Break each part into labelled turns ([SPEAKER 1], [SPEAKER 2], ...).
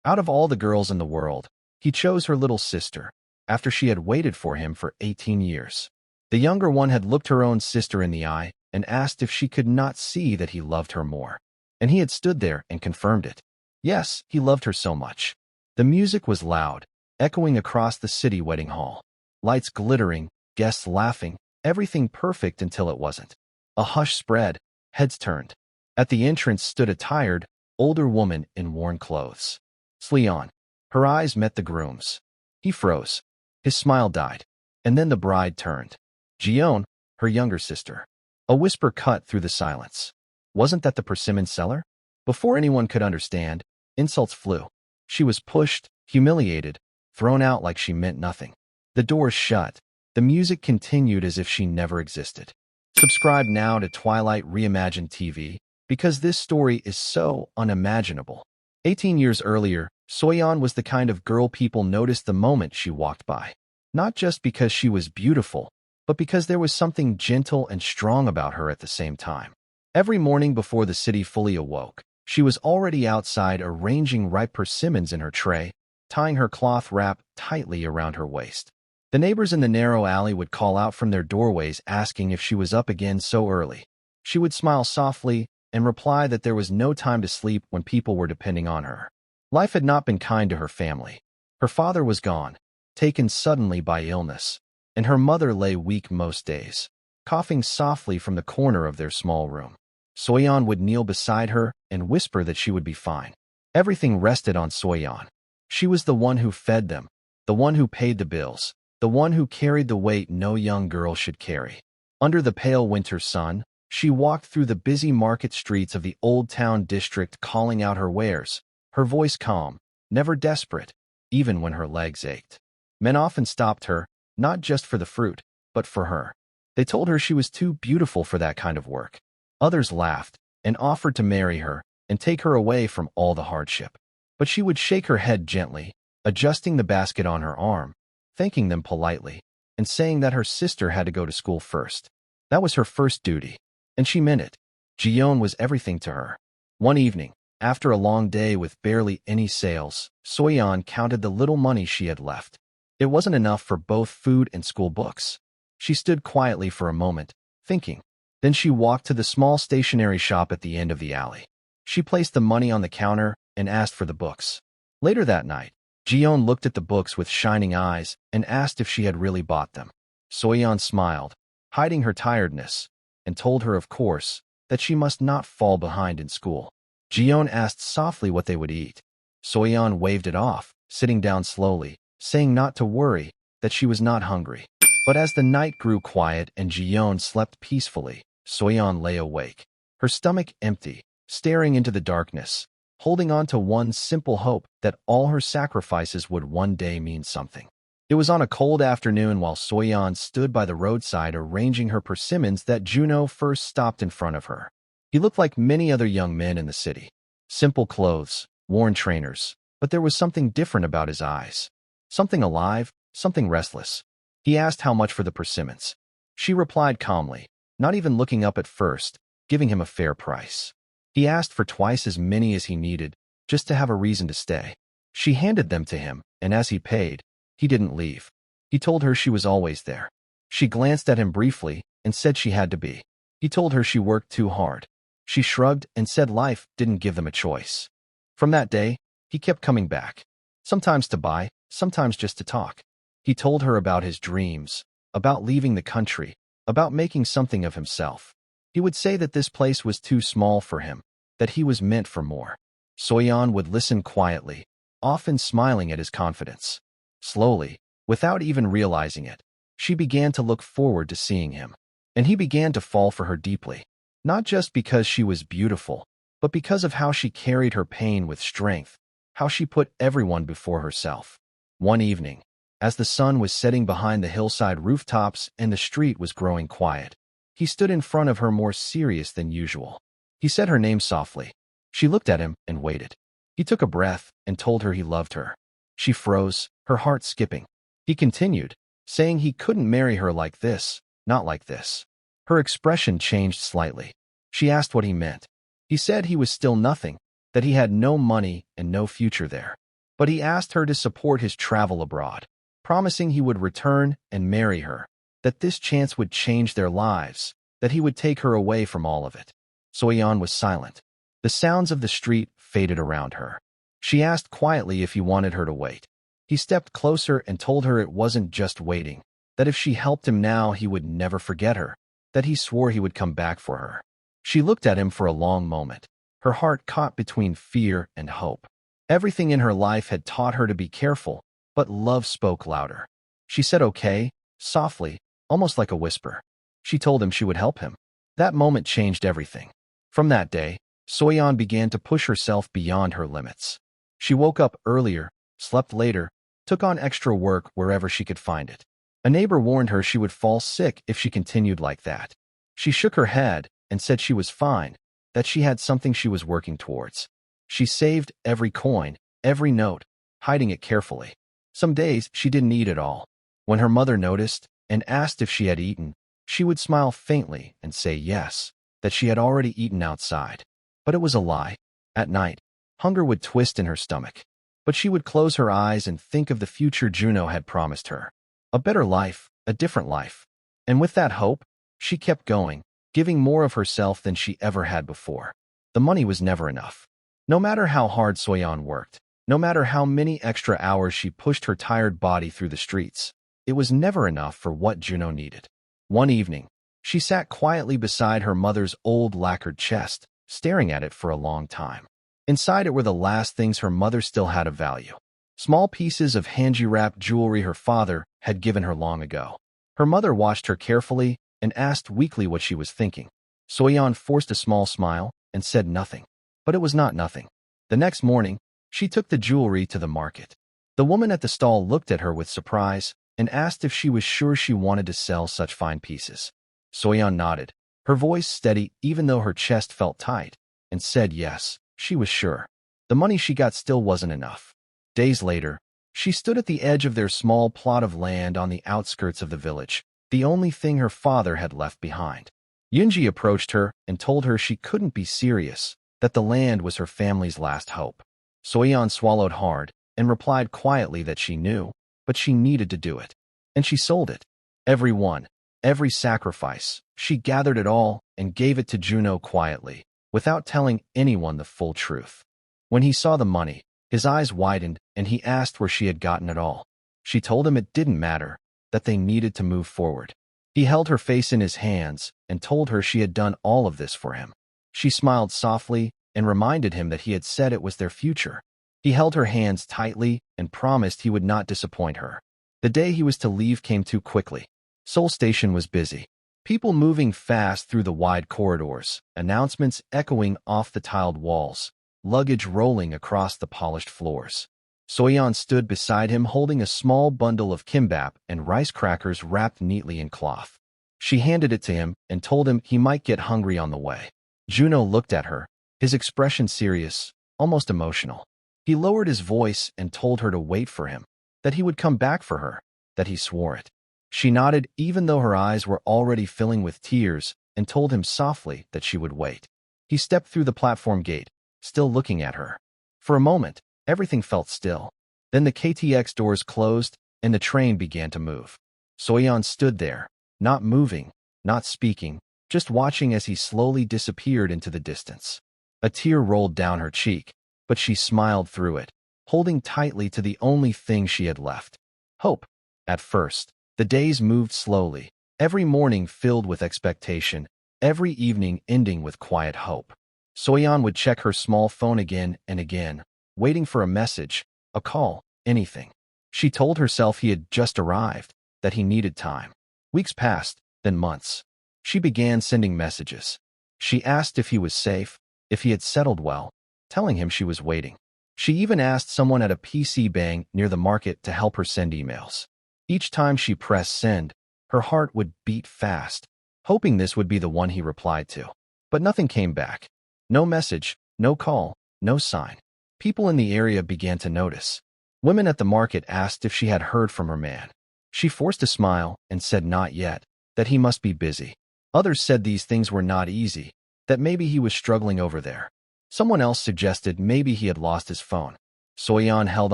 [SPEAKER 1] Out of all the girls in the world, he chose her little sister, after she had waited for him for 18 years. The younger one had looked her own sister in the eye and asked if she could not see that he loved her more. And he had stood there and confirmed it. Yes, he loved her so much. The music was loud, echoing across the city wedding hall. Lights glittering, guests laughing, everything perfect until it wasn't. A hush spread, heads turned. At the entrance stood a tired, older woman in worn clothes. Soyeon. Her eyes met the groom's. He froze. His smile died. And then the bride turned. Jeon, her younger sister. A whisper cut through the silence. Wasn't that the persimmon seller? Before anyone could understand, insults flew. She was pushed, humiliated, thrown out like she meant nothing. The doors shut. The music continued as if she never existed. Subscribe now to Twilight Reimagined TV, because this story is so unimaginable. 18 years earlier, Soyeon was the kind of girl people noticed the moment she walked by. Not just because she was beautiful, but because there was something gentle and strong about her at the same time. Every morning before the city fully awoke, she was already outside arranging ripe persimmons in her tray, tying her cloth wrap tightly around her waist. The neighbors in the narrow alley would call out from their doorways asking if she was up again so early. She would smile softly and reply that there was no time to sleep when people were depending on her. Life had not been kind to her family. Her father was gone, taken suddenly by illness, and her mother lay weak most days, coughing softly from the corner of their small room. Soyeon would kneel beside her and whisper that she would be fine. Everything rested on Soyeon. She was the one who fed them, the one who paid the bills, the one who carried the weight no young girl should carry. Under the pale winter sun, she walked through the busy market streets of the Old Town district calling out her wares, her voice calm, never desperate, even when her legs ached. Men often stopped her, not just for the fruit, but for her. They told her she was too beautiful for that kind of work. Others laughed and offered to marry her and take her away from all the hardship. But she would shake her head gently, adjusting the basket on her arm, thanking them politely, and saying that her sister had to go to school first. That was her first duty, and she meant it. Jeon was everything to her. One evening, after a long day with barely any sales, Soyeon counted the little money she had left. It wasn't enough for both food and school books. She stood quietly for a moment, thinking. Then she walked to the small stationery shop at the end of the alley. She placed the money on the counter and asked for the books. Later that night, Jeon looked at the books with shining eyes and asked if she had really bought them. Soyeon smiled, hiding her tiredness, and told her, of course, that she must not fall behind in school. Jeon asked softly what they would eat. Soyeon waved it off, sitting down slowly, saying not to worry, that she was not hungry. But as the night grew quiet and Jeon slept peacefully, Soyeon lay awake, her stomach empty, staring into the darkness, holding on to one simple hope that all her sacrifices would one day mean something. It was on a cold afternoon while Soyeon stood by the roadside arranging her persimmons that Juno first stopped in front of her. He looked like many other young men in the city. Simple clothes, worn trainers, but there was something different about his eyes. Something alive, something restless. He asked how much for the persimmons. She replied calmly, not even looking up at first, giving him a fair price. He asked for twice as many as he needed, just to have a reason to stay. She handed them to him, and as he paid, he didn't leave. He told her she was always there. She glanced at him briefly and said she had to be. He told her she worked too hard. She shrugged and said life didn't give them a choice. From that day, he kept coming back. Sometimes to buy, sometimes just to talk. He told her about his dreams, about leaving the country, about making something of himself. He would say that this place was too small for him, that he was meant for more. Soyeon would listen quietly, often smiling at his confidence. Slowly, without even realizing it, she began to look forward to seeing him. And he began to fall for her deeply, not just because she was beautiful, but because of how she carried her pain with strength, how she put everyone before herself. One evening, as the sun was setting behind the hillside rooftops and the street was growing quiet, he stood in front of her more serious than usual. He said her name softly. She looked at him and waited. He took a breath and told her he loved her. She froze, her heart skipping. He continued, saying he couldn't marry her like this, not like this. Her expression changed slightly. She asked what he meant. He said he was still nothing, that he had no money and no future there. but he asked her to support his travel abroad, promising he would return and marry her, that this chance would change their lives, that he would take her away from all of it. Soyeon was silent. The sounds of the street faded around her. She asked quietly if he wanted her to wait. He stepped closer and told her it wasn't just waiting, that if she helped him now he would never forget her, that he swore he would come back for her. She looked at him for a long moment, her heart caught between fear and hope. Everything in her life had taught her to be careful, but love spoke louder. She said okay, softly, almost like a whisper. She told him she would help him. That moment changed everything. From that day, Soyeon began to push herself beyond her limits. She woke up earlier, slept later, took on extra work wherever she could find it. A neighbor warned her she would fall sick if she continued like that. She shook her head and said she was fine, that she had something she was working towards. She saved every coin, every note, hiding it carefully. Some days she didn't eat at all. When her mother noticed and asked if she had eaten, she would smile faintly and say yes, that she had already eaten outside. But it was a lie. At night, hunger would twist in her stomach. But she would close her eyes and think of the future Juno had promised her. A better life, a different life. And with that hope, she kept going, giving more of herself than she ever had before. The money was never enough. No matter how hard Soyeon worked, no matter how many extra hours she pushed her tired body through the streets, it was never enough for what Juno needed. One evening, she sat quietly beside her mother's old lacquered chest, staring at it for a long time. Inside it were the last things her mother still had of value. Small pieces of hanji-wrapped jewelry her father had given her long ago. Her mother watched her carefully and asked weakly what she was thinking. Soyeon forced a small smile and said nothing. But it was not nothing. The next morning, she took the jewelry to the market. The woman at the stall looked at her with surprise and asked if she was sure she wanted to sell such fine pieces. Soyeon nodded, her voice steady even though her chest felt tight, and said yes, she was sure. The money she got still wasn't enough. Days later, she stood at the edge of their small plot of land on the outskirts of the village, the only thing her father had left behind. Yoonji approached her and told her she couldn't be serious, that the land was her family's last hope. Soyeon swallowed hard and replied quietly that she knew, but she needed to do it. And she sold it. Every one, every sacrifice, she gathered it all and gave it to Juno quietly, without telling anyone the full truth. When he saw the money, his eyes widened and he asked where she had gotten it all. She told him it didn't matter, that they needed to move forward. He held her face in his hands and told her she had done all of this for him. She smiled softly and reminded him that he had said it was their future. He held her hands tightly and promised he would not disappoint her. The day he was to leave came too quickly. Seoul Station was busy. People moving fast through the wide corridors, announcements echoing off the tiled walls, luggage rolling across the polished floors. Soyeon stood beside him holding a small bundle of kimbap and rice crackers wrapped neatly in cloth. She handed it to him and told him he might get hungry on the way. Juno looked at her, his expression serious, almost emotional. He lowered his voice and told her to wait for him, that he would come back for her, that he swore it. She nodded even though her eyes were already filling with tears and told him softly that she would wait. He stepped through the platform gate, still looking at her. For a moment, everything felt still. Then the KTX doors closed and the train began to move. Soyeon stood there, not moving, not speaking, just watching as he slowly disappeared into the distance. A tear rolled down her cheek, but she smiled through it, holding tightly to the only thing she had left: hope. At first, the days moved slowly, every morning filled with expectation, every evening ending with quiet hope. Soyeon would check her small phone again and again, waiting for a message, a call, anything. She told herself he had just arrived, that he needed time. Weeks passed, then months. She began sending messages. She asked if he was safe, if he had settled well, telling him she was waiting. She even asked someone at a PC bang near the market to help her send emails. Each time she pressed send, her heart would beat fast, hoping this would be the one he replied to. But nothing came back. No message, no call, no sign. People in the area began to notice. Women at the market asked if she had heard from her man. She forced a smile and said not yet, that he must be busy. Others said these things were not easy, that maybe he was struggling over there. Someone else suggested maybe he had lost his phone. Soyeon held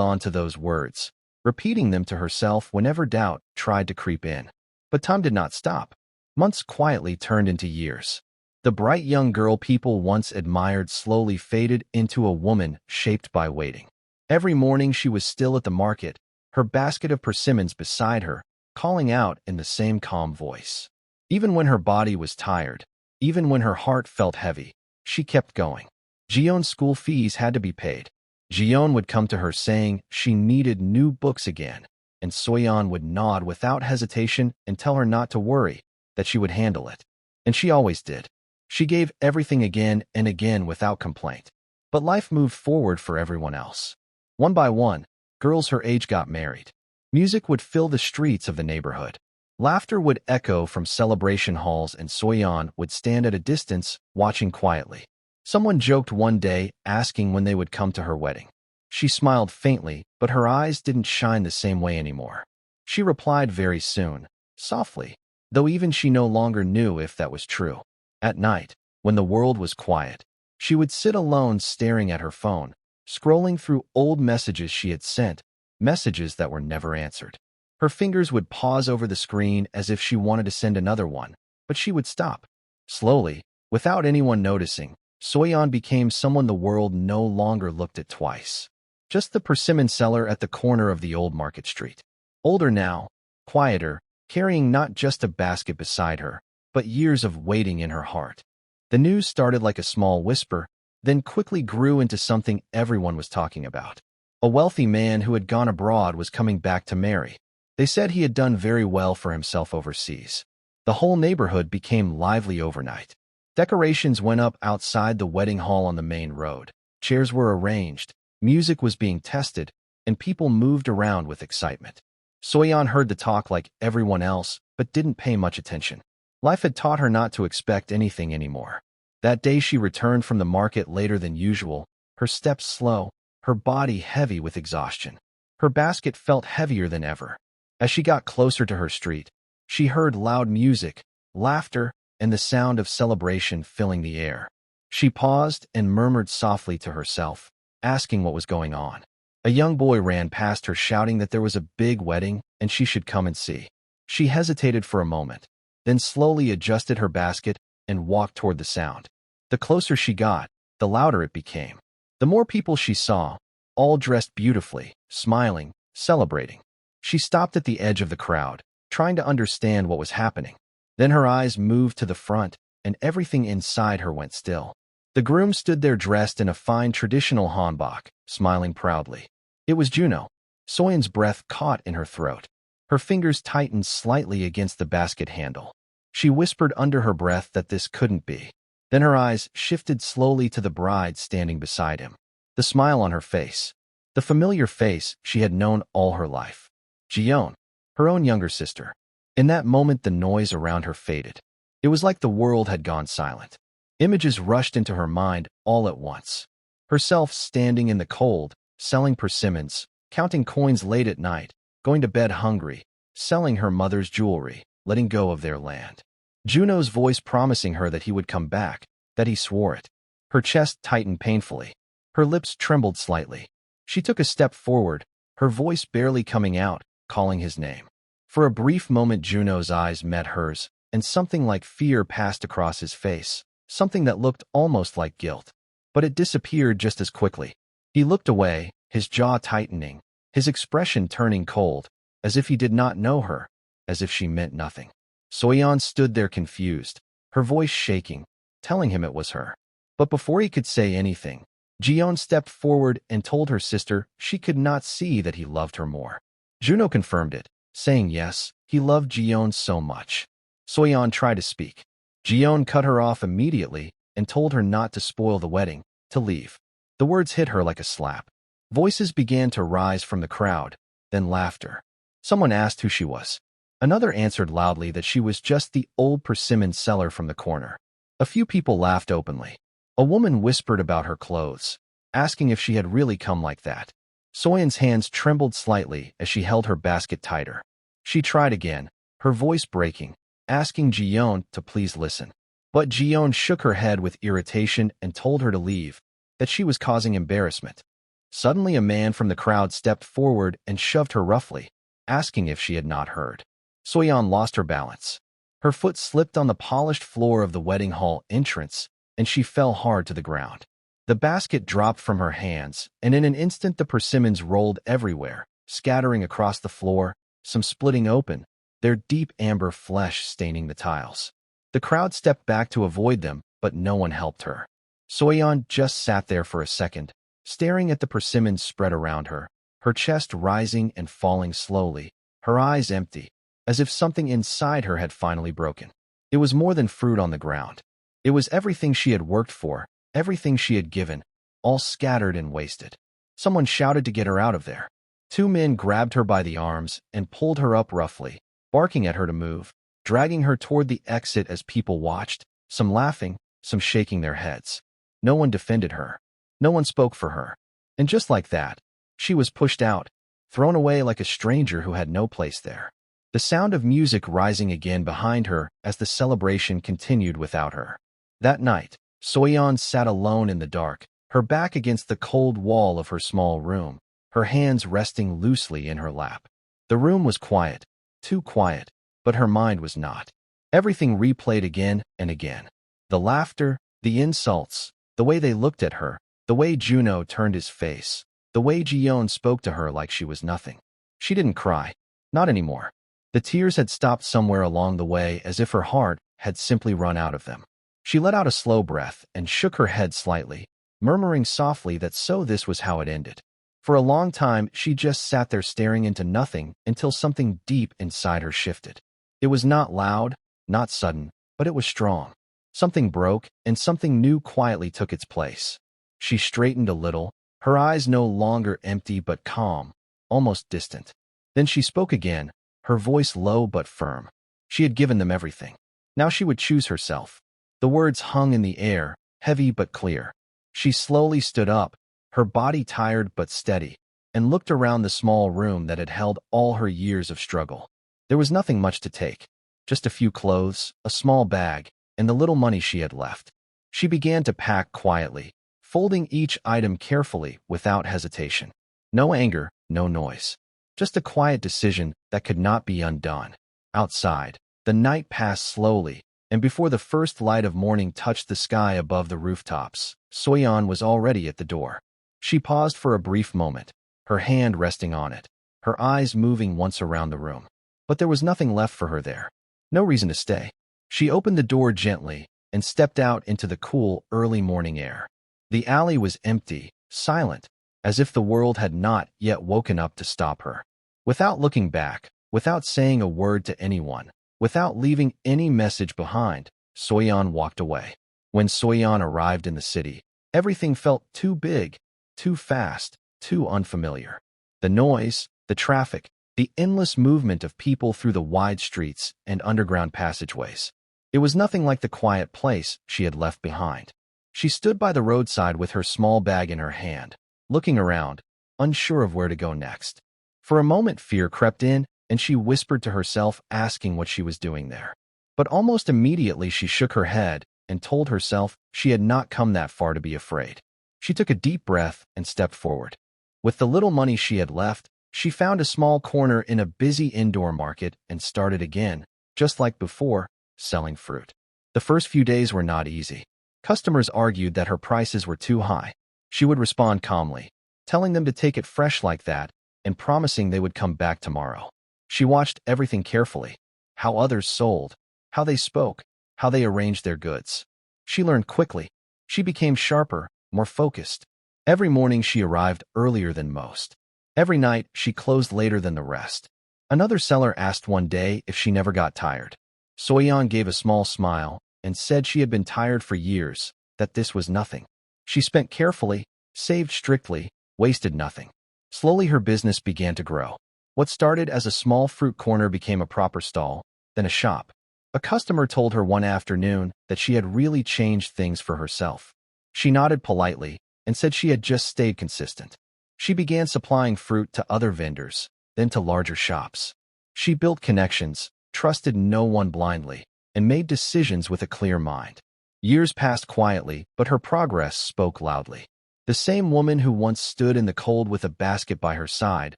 [SPEAKER 1] on to those words, repeating them to herself whenever doubt tried to creep in. But time did not stop. Months quietly turned into years. The bright young girl people once admired slowly faded into a woman shaped by waiting. Every morning she was still at the market, her basket of persimmons beside her, calling out in the same calm voice. Even when her body was tired, even when her heart felt heavy, she kept going. Jeon's school fees had to be paid. Jeon would come to her saying she needed new books again, and Soyeon would nod without hesitation and tell her not to worry, that she would handle it. And she always did. She gave everything again and again without complaint. But life moved forward for everyone else. One by one, girls her age got married. Music would fill the streets of the neighborhood. Laughter would echo from celebration halls, and Soyeon would stand at a distance, watching quietly. Someone joked one day, asking when they would come to her wedding. She smiled faintly, but her eyes didn't shine the same way anymore. She replied very soon, softly, though even she no longer knew if that was true. At night, when the world was quiet, she would sit alone staring at her phone, scrolling through old messages she had sent, messages that were never answered. Her fingers would pause over the screen as if she wanted to send another one, but she would stop. Slowly, without anyone noticing, Soyeon became someone the world no longer looked at twice. Just the persimmon seller at the corner of the old market street. Older now, quieter, carrying not just a basket beside her, but years of waiting in her heart. The news started like a small whisper, then quickly grew into something everyone was talking about. A wealthy man who had gone abroad was coming back to marry. They said he had done very well for himself overseas. The whole neighborhood became lively overnight. Decorations went up outside the wedding hall on the main road. Chairs were arranged, music was being tested, and people moved around with excitement. Soyeon heard the talk like everyone else, but didn't pay much attention. Life had taught her not to expect anything anymore. That day she returned from the market later than usual, her steps slow, her body heavy with exhaustion. Her basket felt heavier than ever. As she got closer to her street, she heard loud music, laughter, and the sound of celebration filling the air. She paused and murmured softly to herself, asking what was going on. A young boy ran past her shouting that there was a big wedding and she should come and see. She hesitated for a moment, then slowly adjusted her basket and walked toward the sound. The closer she got, the louder it became. The more people she saw, all dressed beautifully, smiling, celebrating. She stopped at the edge of the crowd, trying to understand what was happening. Then her eyes moved to the front, and everything inside her went still. The groom stood there dressed in a fine traditional hanbok, smiling proudly. It was Juno. Soyeon's breath caught in her throat. Her fingers tightened slightly against the basket handle. She whispered under her breath that this couldn't be. Then her eyes shifted slowly to the bride standing beside him. The smile on her face. The familiar face she had known all her life. Jeon, her own younger sister. In that moment the noise around her faded. It was like the world had gone silent. Images rushed into her mind all at once. Herself standing in the cold, selling persimmons, counting coins late at night, going to bed hungry, selling her mother's jewelry, letting go of their land. Juno's voice promising her that he would come back, that he swore it. Her chest tightened painfully. Her lips trembled slightly. She took a step forward, her voice barely coming out, calling his name. For a brief moment Juno's eyes met hers, and something like fear passed across his face, something that looked almost like guilt. But it disappeared just as quickly. He looked away, his jaw tightening, his expression turning cold, as if he did not know her, as if she meant nothing. Soyeon stood there confused, her voice shaking, telling him it was her. But before he could say anything, Jeon stepped forward and told her sister she could not see that he loved her more. Juno confirmed it, saying yes, he loved Jeon so much. Soyeon tried to speak. Jeon cut her off immediately and told her not to spoil the wedding, to leave. The words hit her like a slap. Voices began to rise from the crowd, then laughter. Someone asked who she was. Another answered loudly that she was just the old persimmon seller from the corner. A few people laughed openly. A woman whispered about her clothes, asking if she had really come like that. Soyeon's hands trembled slightly as she held her basket tighter. She tried again, her voice breaking, asking Jeon to please listen. But Jeon shook her head with irritation and told her to leave, that she was causing embarrassment. Suddenly a man from the crowd stepped forward and shoved her roughly, asking if she had not heard. Soyeon lost her balance. Her foot slipped on the polished floor of the wedding hall entrance, and she fell hard to the ground. The basket dropped from her hands, and in an instant the persimmons rolled everywhere, scattering across the floor, some splitting open, their deep amber flesh staining the tiles. The crowd stepped back to avoid them, but no one helped her. Soyeon just sat there for a second, staring at the persimmons spread around her, her chest rising and falling slowly, her eyes empty, as if something inside her had finally broken. It was more than fruit on the ground. It was everything she had worked for, everything she had given, all scattered and wasted. Someone shouted to get her out of there. Two men grabbed her by the arms and pulled her up roughly, barking at her to move, dragging her toward the exit as people watched, some laughing, some shaking their heads. No one defended her. No one spoke for her. And just like that, she was pushed out, thrown away like a stranger who had no place there. The sound of music rising again behind her as the celebration continued without her. That night, Soyeon sat alone in the dark, her back against the cold wall of her small room, her hands resting loosely in her lap. The room was quiet, too quiet, but her mind was not. Everything replayed again and again. The laughter, the insults, the way they looked at her, the way Juno turned his face, the way Jiyeon spoke to her like she was nothing. She didn't cry. Not anymore. The tears had stopped somewhere along the way, as if her heart had simply run out of them. She let out a slow breath and shook her head slightly, murmuring softly that so this was how it ended. For a long time, she just sat there staring into nothing until something deep inside her shifted. It was not loud, not sudden, but it was strong. Something broke, and something new quietly took its place. She straightened a little, her eyes no longer empty but calm, almost distant. Then she spoke again, her voice low but firm. She had given them everything. Now she would choose herself. The words hung in the air, heavy but clear. She slowly stood up, her body tired but steady, and looked around the small room that had held all her years of struggle. There was nothing much to take, just a few clothes, a small bag, and the little money she had left. She began to pack quietly, folding each item carefully without hesitation. No anger, no noise. Just a quiet decision that could not be undone. Outside, the night passed slowly, and before the first light of morning touched the sky above the rooftops, Soyeon was already at the door. She paused for a brief moment, her hand resting on it, her eyes moving once around the room. But there was nothing left for her there. No reason to stay. She opened the door gently and stepped out into the cool, early morning air. The alley was empty, silent, as if the world had not yet woken up to stop her. Without looking back, without saying a word to anyone, without leaving any message behind, Soyeon walked away. When Soyeon arrived in the city, everything felt too big, too fast, too unfamiliar. The noise, the traffic, the endless movement of people through the wide streets and underground passageways. It was nothing like the quiet place she had left behind. She stood by the roadside with her small bag in her hand, looking around, unsure of where to go next. For a moment fear crept in, and she whispered to herself, asking what she was doing there. But almost immediately she shook her head and told herself she had not come that far to be afraid. She took a deep breath and stepped forward. With the little money she had left, she found a small corner in a busy indoor market and started again, just like before, selling fruit. The first few days were not easy. Customers argued that her prices were too high. She would respond calmly, telling them to take it fresh like that and promising they would come back tomorrow. She watched everything carefully, how others sold, how they spoke, how they arranged their goods. She learned quickly. She became sharper, more focused. Every morning she arrived earlier than most. Every night she closed later than the rest. Another seller asked one day if she never got tired. Soyeon gave a small smile and said she had been tired for years, that this was nothing. She spent carefully, saved strictly, wasted nothing. Slowly her business began to grow. What started as a small fruit corner became a proper stall, then a shop. A customer told her one afternoon that she had really changed things for herself. She nodded politely and said she had just stayed consistent. She began supplying fruit to other vendors, then to larger shops. She built connections, trusted no one blindly, and made decisions with a clear mind. Years passed quietly, but her progress spoke loudly. The same woman who once stood in the cold with a basket by her side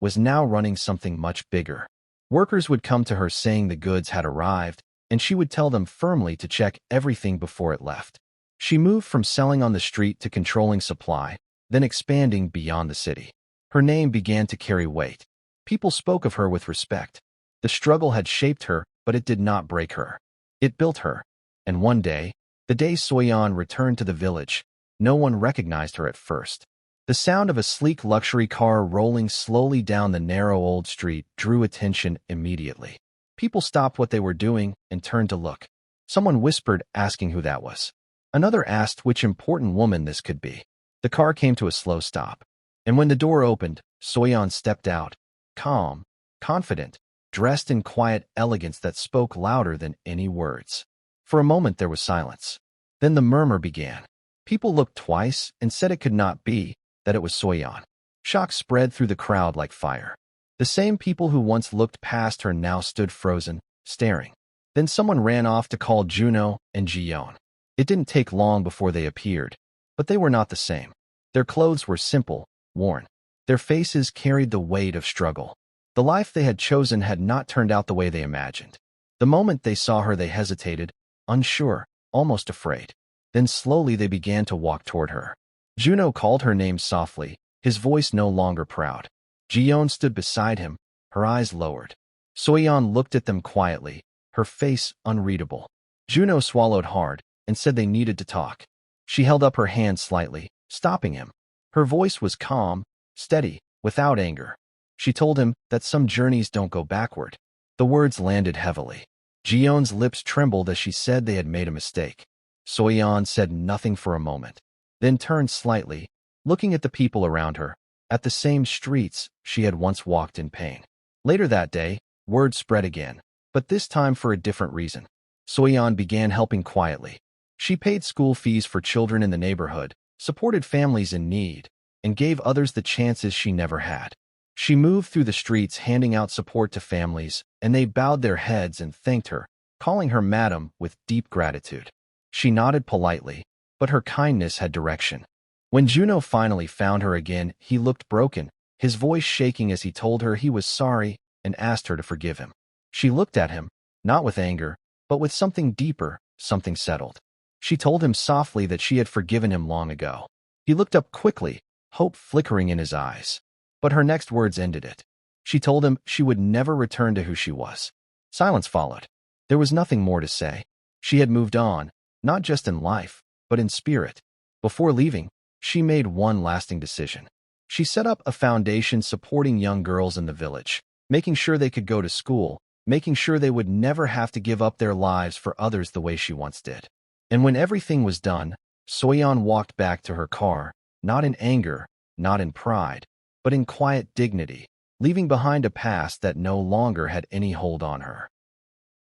[SPEAKER 1] was now running something much bigger. Workers would come to her saying the goods had arrived, and she would tell them firmly to check everything before it left. She moved from selling on the street to controlling supply, then expanding beyond the city. Her name began to carry weight. People spoke of her with respect. The struggle had shaped her, but it did not break her. It built her. And one day, the day Soyeon returned to the village, no one recognized her at first. The sound of a sleek luxury car rolling slowly down the narrow old street drew attention immediately. People stopped what they were doing and turned to look. Someone whispered, asking who that was. Another asked which important woman this could be. The car came to a slow stop. And when the door opened, Soyeon stepped out, calm, confident, dressed in quiet elegance that spoke louder than any words. For a moment there was silence. Then the murmur began. People looked twice and said it could not be, that it was Soyeon. Shock spread through the crowd like fire. The same people who once looked past her now stood frozen, staring. Then someone ran off to call Juno and Jiyeon. It didn't take long before they appeared, but they were not the same. Their clothes were simple, worn. Their faces carried the weight of struggle. The life they had chosen had not turned out the way they imagined. The moment they saw her they hesitated, unsure, almost afraid. Then slowly they began to walk toward her. Juno called her name softly, his voice no longer proud. Jiyeon stood beside him, her eyes lowered. Soyeon looked at them quietly, her face unreadable. Juno swallowed hard and said they needed to talk. She held up her hand slightly, stopping him. Her voice was calm, steady, without anger. She told him that some journeys don't go backward. The words landed heavily. Jiyeon's lips trembled as she said they had made a mistake. Soyeon said nothing for a moment, then turned slightly, looking at the people around her, at the same streets she had once walked in pain. Later that day, word spread again, but this time for a different reason. Soyeon began helping quietly. She paid school fees for children in the neighborhood, supported families in need, and gave others the chances she never had. She moved through the streets handing out support to families, and they bowed their heads and thanked her, calling her madam with deep gratitude. She nodded politely, but her kindness had direction. When Juno finally found her again, he looked broken, his voice shaking as he told her he was sorry and asked her to forgive him. She looked at him, not with anger, but with something deeper, something settled. She told him softly that she had forgiven him long ago. He looked up quickly, hope flickering in his eyes. But her next words ended it. She told him she would never return to who she was. Silence followed. There was nothing more to say. She had moved on, not just in life, but in spirit. Before leaving, she made one lasting decision. She set up a foundation supporting young girls in the village, making sure they could go to school, making sure they would never have to give up their lives for others the way she once did. And when everything was done, Soyeon walked back to her car, not in anger, not in pride, but in quiet dignity, leaving behind a past that no longer had any hold on her.